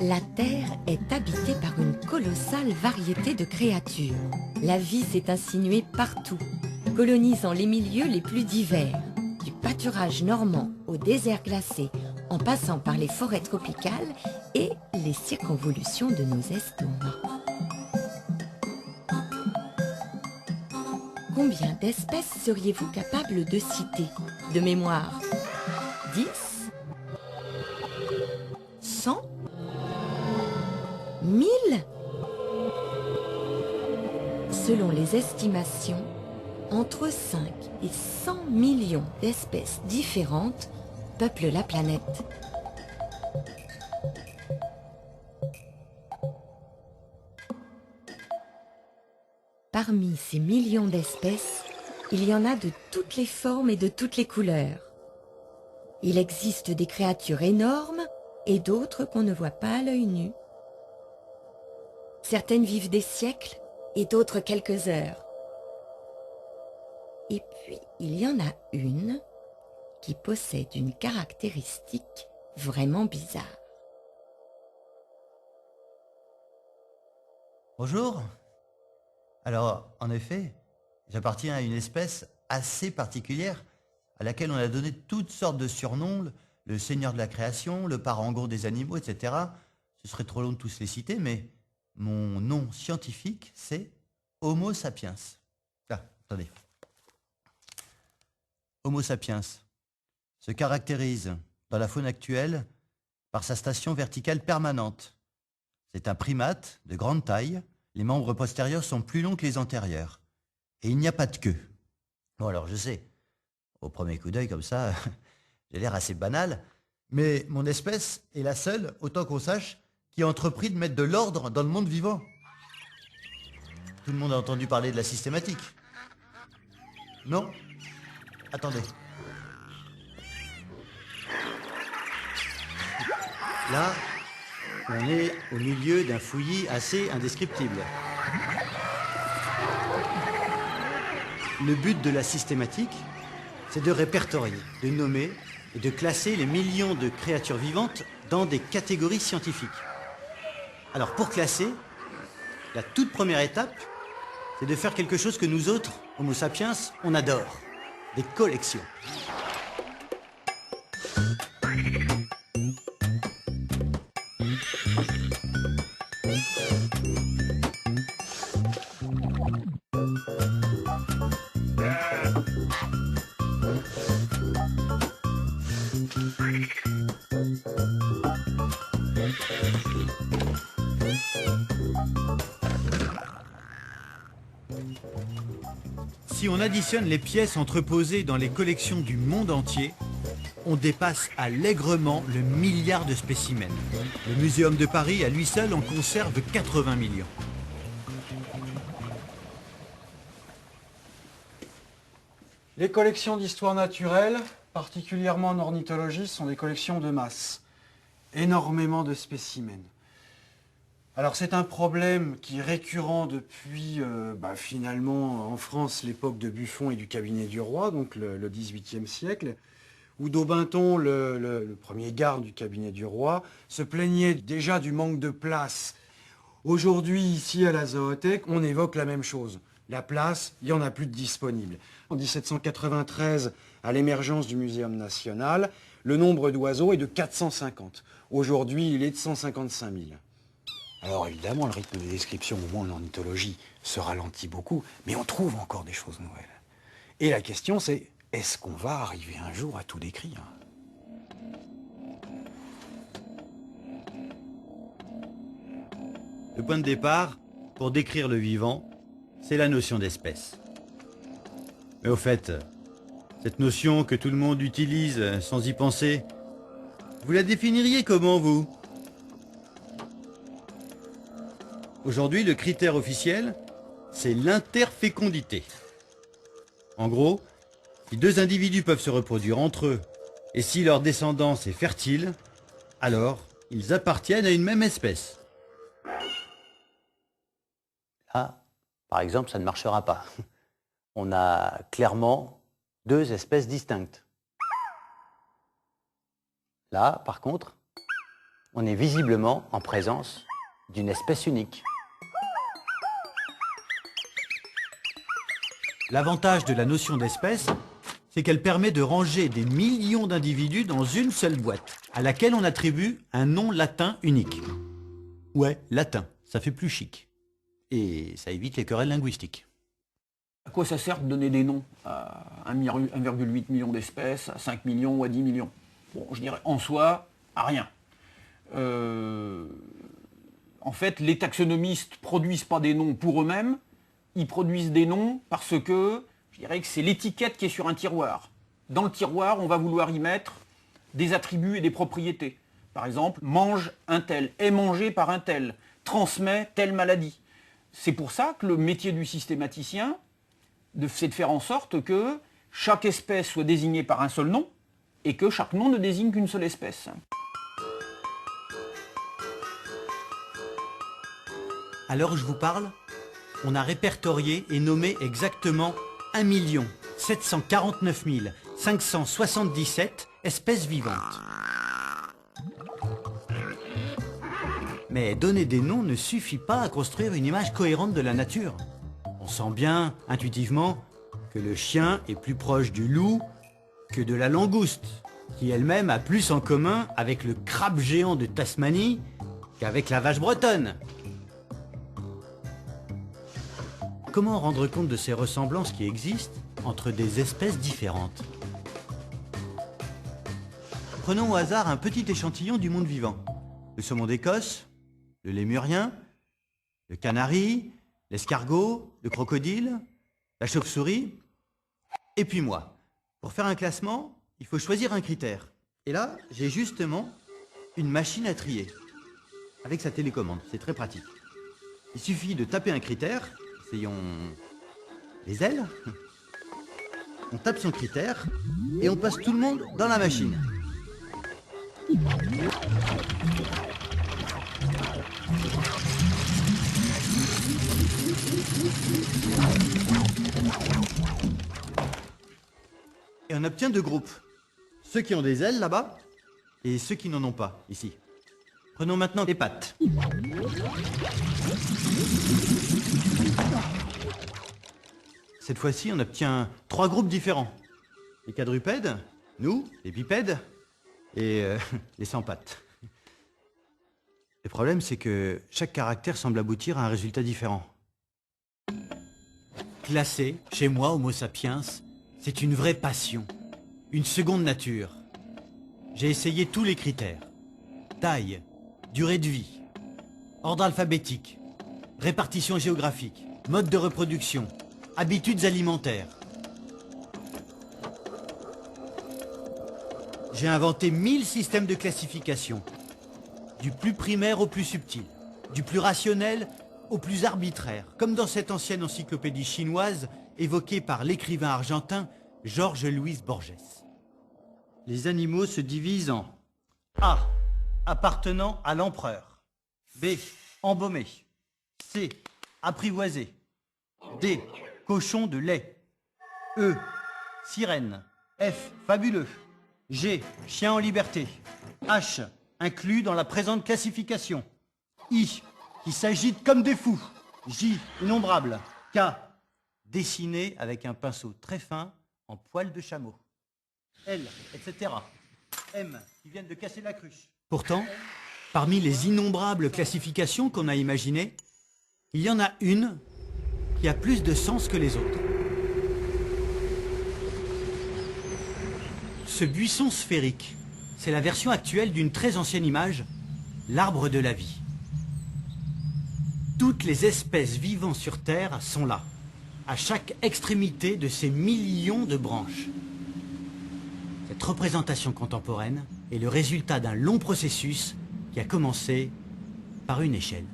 La Terre est habitée par une colossale variété de créatures. La vie s'est insinuée partout, colonisant les milieux les plus divers, du pâturage normand au désert glacé, en passant par les forêts tropicales et les circonvolutions de nos estomacs. Combien d'espèces seriez-vous capable de citer de mémoire? 10? 100? 1000? Selon les estimations, entre 5 et 100 millions d'espèces différentes peuplent la planète. Parmi ces millions d'espèces, il y en a de toutes les formes et de toutes les couleurs. Il existe des créatures énormes et d'autres qu'on ne voit pas à l'œil nu. Certaines vivent des siècles et d'autres quelques heures. Et puis, il y en a une qui possède une caractéristique vraiment bizarre. Bonjour. Alors, en effet, j'appartiens à une espèce assez particulière à laquelle on a donné toutes sortes de surnoms, le seigneur de la création, le parangon des animaux, etc. Ce serait trop long de tous les citer, mais mon nom scientifique, c'est Homo sapiens. Ah, attendez. Homo sapiens se caractérise dans la faune actuelle par sa station verticale permanente. C'est un primate de grande taille. Les membres postérieurs sont plus longs que les antérieurs. Et il n'y a pas de queue. Bon, alors je sais, au premier coup d'œil comme ça, j'ai l'air assez banal, mais mon espèce est la seule, autant qu'on sache, qui a entrepris de mettre de l'ordre dans le monde vivant. Tout le monde a entendu parler de la systématique. Non? Attendez. Là, on est au milieu d'un fouillis assez indescriptible. Le but de la systématique, c'est de répertorier, de nommer et de classer les millions de créatures vivantes dans des catégories scientifiques. Alors pour classer, la toute première étape, c'est de faire quelque chose que nous autres, Homo sapiens, on adore, des collections. Si on additionne les pièces entreposées dans les collections du monde entier, on dépasse allègrement le milliard de spécimens. Le Muséum de Paris, à lui seul, en conserve 80 millions. Les collections d'histoire naturelle, particulièrement en ornithologie, sont des collections de masse. Énormément de spécimens. Alors c'est un problème qui est récurrent depuis finalement en France l'époque de Buffon et du cabinet du roi, donc le XVIIIe siècle, où Daubenton, le premier garde du cabinet du roi, se plaignait déjà du manque de place. Aujourd'hui, ici à la Zoothèque, on évoque la même chose. La place, il n'y en a plus de disponible. En 1793, à l'émergence du Muséum national, le nombre d'oiseaux est de 450. Aujourd'hui, il est de 155 000. Alors évidemment, le rythme de description, au moins en ornithologie, se ralentit beaucoup, mais on trouve encore des choses nouvelles. Et la question c'est, est-ce qu'on va arriver un jour à tout décrire ? Le point de départ, pour décrire le vivant, c'est la notion d'espèce. Mais au fait, cette notion que tout le monde utilise sans y penser, vous la définiriez comment, vous ? Aujourd'hui, le critère officiel, c'est l'interfécondité. En gros, si deux individus peuvent se reproduire entre eux, et si leur descendance est fertile, alors ils appartiennent à une même espèce. Là, par exemple, ça ne marchera pas. On a clairement deux espèces distinctes. Là, par contre, On est visiblement en présence d'une espèce unique. L'avantage de la notion d'espèce, c'est qu'elle permet de ranger des millions d'individus dans une seule boîte, à laquelle on attribue un nom latin unique. Ouais, latin, ça fait plus chic. Et ça évite les querelles linguistiques. À quoi ça sert de donner des noms à 1,8 million d'espèces, à 5 millions ou à 10 millions? Bon, je dirais en soi, à rien. En fait, les taxonomistes produisent pas des noms pour eux-mêmes, ils produisent des noms parce que, je dirais que c'est l'étiquette qui est sur un tiroir. Dans le tiroir, on va vouloir y mettre des attributs et des propriétés. Par exemple, mange un tel, est mangé par un tel, transmet telle maladie. C'est pour ça que le métier du systématicien, c'est de faire en sorte que chaque espèce soit désignée par un seul nom et que chaque nom ne désigne qu'une seule espèce. À l'heure où je vous parle, on a répertorié et nommé exactement 1 749 577 espèces vivantes. Mais donner des noms ne suffit pas à construire une image cohérente de la nature. On sent bien, intuitivement, que le chien est plus proche du loup que de la langouste, qui elle-même a plus en commun avec le crabe géant de Tasmanie qu'avec la vache bretonne. Comment rendre compte de ces ressemblances qui existent entre des espèces différentes? Prenons au hasard un petit échantillon du monde vivant. Le saumon d'Écosse, le lémurien, le canari, l'escargot, le crocodile, la chauve-souris, et puis moi. Pour faire un classement, il faut choisir un critère. Et là, j'ai justement une machine à trier. Avec sa télécommande, c'est très pratique. Il suffit de taper un critère. Essayons les ailes. On tape son critère et on passe tout le monde dans la machine. Et on obtient deux groupes. Ceux qui ont des ailes là-bas et ceux qui n'en ont pas ici. Prenons maintenant les pattes. Cette fois-ci, on obtient trois groupes différents. Les quadrupèdes, nous, les bipèdes, et les sans pattes. Le problème, c'est que chaque caractère semble aboutir à un résultat différent. Classer, chez moi, Homo sapiens, c'est une vraie passion, une seconde nature. J'ai essayé tous les critères. Taille, durée de vie, ordre alphabétique, répartition géographique, mode de reproduction, habitudes alimentaires. J'ai inventé 1000 systèmes de classification, du plus primaire au plus subtil, du plus rationnel au plus arbitraire, comme dans cette ancienne encyclopédie chinoise évoquée par l'écrivain argentin Jorge Luis Borges. Les animaux se divisent en A. Appartenant à l'empereur. B. Embaumé. C. Apprivoisé. D. Cochon de lait. E. Sirène. F. Fabuleux. G. Chien en liberté. H. Inclus dans la présente classification. I. Qui s'agitent comme des fous. J. Innombrable. K. Dessiné avec un pinceau très fin en poil de chameau. L. Etc. M. Qui viennent de casser la cruche. Pourtant, parmi les innombrables classifications qu'on a imaginées, il y en a une qui a plus de sens que les autres. Ce buisson sphérique, c'est la version actuelle d'une très ancienne image, l'arbre de la vie. Toutes les espèces vivant sur Terre sont là, à chaque extrémité de ces millions de branches. Cette représentation contemporaine est le résultat d'un long processus qui a commencé par une échelle.